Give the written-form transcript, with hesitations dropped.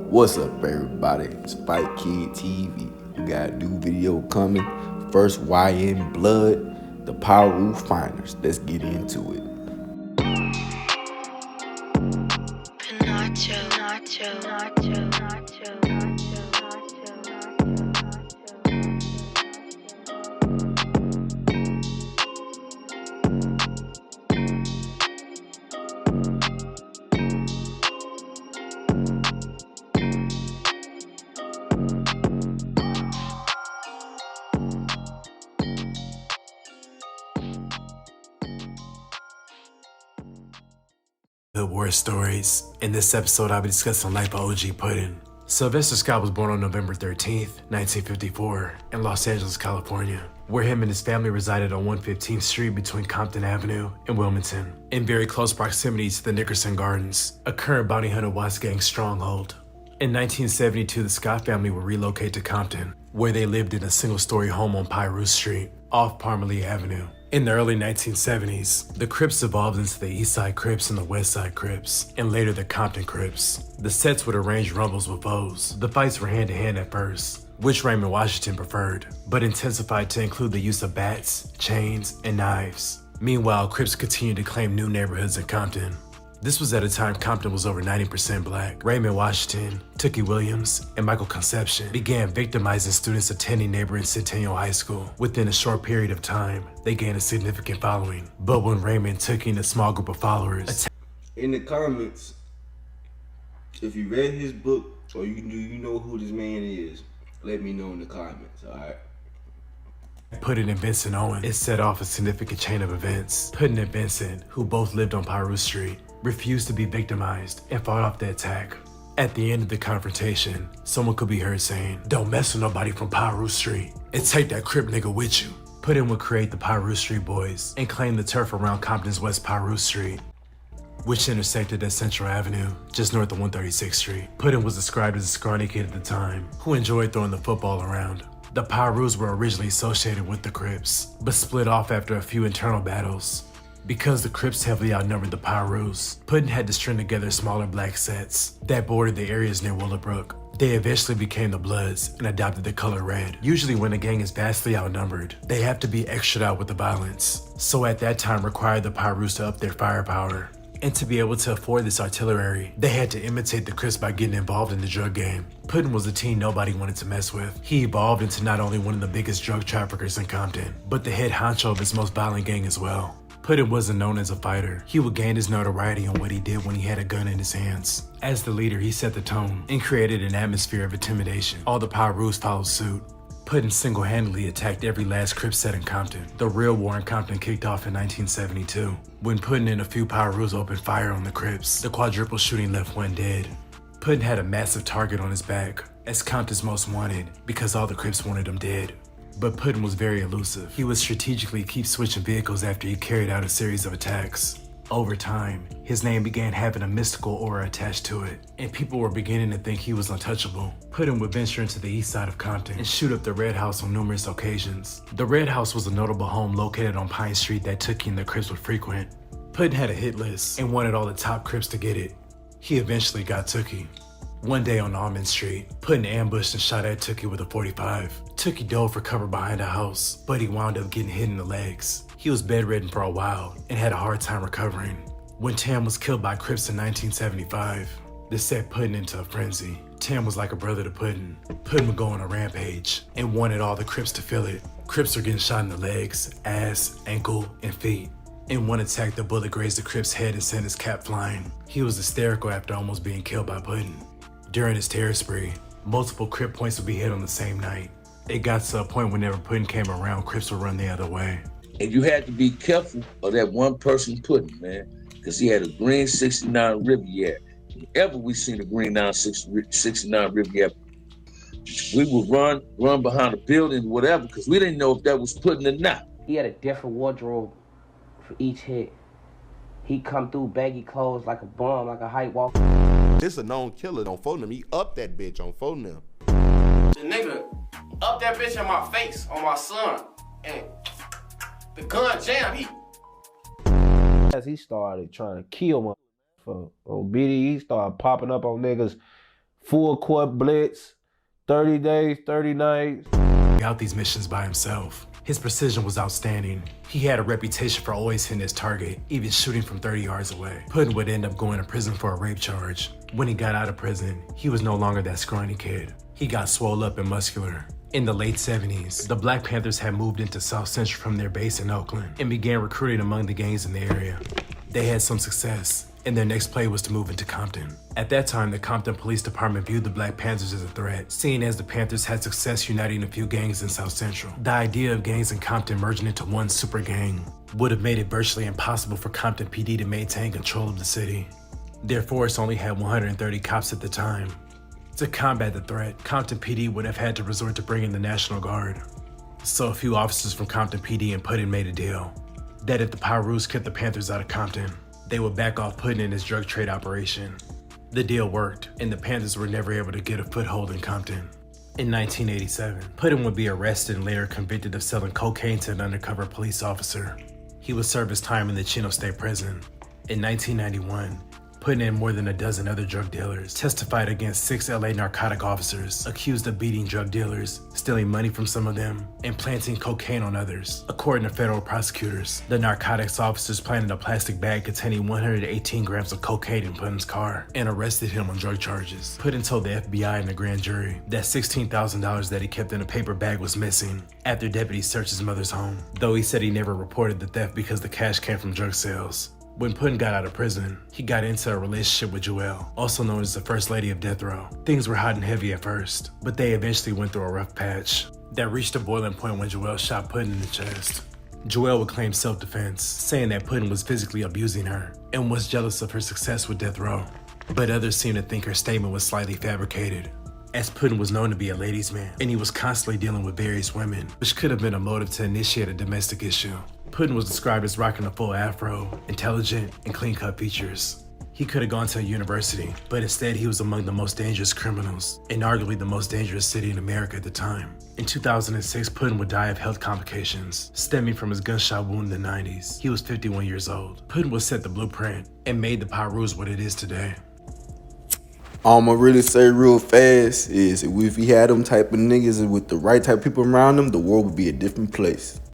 What's up, everybody? Spike Kid TV. We got a new video coming. First YN Blood, the Piru Finers. Let's get into it. The war stories. In this episode, I'll be discussing life of OG Puddin. Sylvester Scott was born on November 13th, 1954, in Los Angeles, California, where him and his family resided on 115th Street between Compton Avenue and Wilmington, in very close proximity to the Nickerson Gardens, a current bounty hunter Watts gang stronghold. In 1972, the Scott family would relocate to Compton, where they lived in a single-story home on Piru Street, off Parmalee Avenue. In the early 1970s, the Crips evolved into the East Side Crips and the West Side Crips, and later the Compton Crips. The sets would arrange rumbles with foes. The fights were hand-to-hand at first, which Raymond Washington preferred, but intensified to include the use of bats, chains, and knives. Meanwhile, Crips continued to claim new neighborhoods in Compton. This was at a time Compton was over 90% black. Raymond Washington, Tookie Williams, and Michael Conception began victimizing students attending neighboring Centennial High School. Within a short period of time, they gained a significant following. But when Raymond took in a small group of followers, In the comments, if you read his book or you know who this man is, let me know in the comments, alright? Puddin and Vincent Owen, it set off a significant chain of events. Puddin and Vincent, who both lived on Piru Street, refused to be victimized and fought off the attack. At the end of the confrontation, someone could be heard saying, "Don't mess with nobody from Piru Street and take that Crip nigga with you." Puddin would create the Piru Street Boys and claim the turf around Compton's West Piru Street, which intersected at Central Avenue, just north of 136th Street. Puddin was described as a scrawny kid at the time, who enjoyed throwing the football around. The Pirus were originally associated with the Crips, but split off after a few internal battles. Because the Crips heavily outnumbered the Pirus, Puddin had to string together smaller black sets that bordered the areas near Willowbrook. They eventually became the Bloods and adopted the color red. Usually when a gang is vastly outnumbered, they have to be extra out with the violence. So at that time required the Pirus to up their firepower. And to be able to afford this artillery, they had to imitate the Crips by getting involved in the drug game. Puddin was a teen nobody wanted to mess with. He evolved into not only one of the biggest drug traffickers in Compton, but the head honcho of his most violent gang as well. Puddin wasn't known as a fighter. He would gain his notoriety on what he did when he had a gun in his hands. As the leader, he set the tone and created an atmosphere of intimidation. All the Pirus followed suit. Puddin single-handedly attacked every last Crip set in Compton. The real war in Compton kicked off in 1972, when Puddin and a few Pirus opened fire on the Crips. The quadruple shooting left one dead. Puddin had a massive target on his back, as Compton's most wanted, because all the Crips wanted him dead. But Puddin was very elusive. He would strategically keep switching vehicles after he carried out a series of attacks. Over time, his name began having a mystical aura attached to it, and people were beginning to think he was untouchable. Puddin would venture into the east side of Compton and shoot up the Red House on numerous occasions. The Red House was a notable home located on Pine Street that Tookie and the Crips would frequent. Puddin had a hit list and wanted all the top Crips to get it. He eventually got Tookie. One day on Almond Street, Puddin ambushed and shot at Tookie with a .45. Tookie dove for cover behind a house, but he wound up getting hit in the legs. He was bedridden for a while and had a hard time recovering. When Tam was killed by Crips in 1975, this set Puddin into a frenzy. Tam was like a brother to Puddin. Puddin would go on a rampage and wanted all the Crips to feel it. Crips were getting shot in the legs, ass, ankle, and feet. In one attack, the bullet grazed the Crip's head and sent his cap flying. He was hysterical after almost being killed by Puddin. During his terror spree, multiple Crip points would be hit on the same night. It got to a point whenever Puddin came around, Crips would run the other way. And you had to be careful of that one person Puddin, man, because he had a green 69 Riviera. Whenever we seen a green 69 Riviera, we would run behind a building, whatever, because we didn't know if that was Puddin or not. He had a different wardrobe for each hit. He come through baggy clothes like a bum, like a hype walker. This a known killer on phone them. He up that bitch on phone them. The nigga up that bitch in my face, on my son, and the gun jam, As he started trying to kill my for OBD, he started popping up on niggas full court blitz, 30 days, 30 nights. Out these missions by himself. His precision was outstanding. He had a reputation for always hitting his target, even shooting from 30 yards away. Puddin would end up going to prison for a rape charge. When he got out of prison, he was no longer that scrawny kid. He got swole up and muscular. In the late 70s, the Black Panthers had moved into South Central from their base in Oakland and began recruiting among the gangs in the area. They had some success, and their next play was to move into Compton. At that time, the Compton Police Department viewed the Black Panthers as a threat, seeing as the Panthers had success uniting a few gangs in South Central. The idea of gangs in Compton merging into one super gang would have made it virtually impossible for Compton PD to maintain control of the city. Their force only had 130 cops at the time. To combat the threat, Compton PD would have had to resort to bringing the National Guard. So a few officers from Compton PD and Puddin made a deal that if the Pirus kept the Panthers out of Compton, they would back off Puddin in his drug trade operation. The deal worked, and the Panthers were never able to get a foothold in Compton. In 1987, Puddin would be arrested and later convicted of selling cocaine to an undercover police officer. He would serve his time in the Chino State Prison. In 1991, Puddin and more than a dozen other drug dealers testified against 6 LA narcotic officers accused of beating drug dealers, stealing money from some of them, and planting cocaine on others. According to federal prosecutors, the narcotics officers planted a plastic bag containing 118 grams of cocaine in Puddin's car and arrested him on drug charges. Puddin told the FBI and the grand jury that $16,000 that he kept in a paper bag was missing after deputies searched his mother's home, though he said he never reported the theft because the cash came from drug sales. When Puddin got out of prison, he got into a relationship with Joelle, also known as the First Lady of Death Row. Things were hot and heavy at first, but they eventually went through a rough patch that reached a boiling point when Joelle shot Puddin in the chest. Joelle would claim self-defense, saying that Puddin was physically abusing her and was jealous of her success with Death Row. But others seemed to think her statement was slightly fabricated, as Puddin was known to be a ladies' man, and he was constantly dealing with various women, which could have been a motive to initiate a domestic issue. Puddin was described as rocking a full afro, intelligent, and clean-cut features. He could have gone to a university, but instead he was among the most dangerous criminals, and arguably the most dangerous city in America at the time. In 2006, Puddin would die of health complications, stemming from his gunshot wound in the 90s. He was 51 years old. Puddin would set the blueprint and made the Pirus what it is today. All I'ma really say real fast is if we had them type of niggas and with the right type of people around them, the world would be a different place.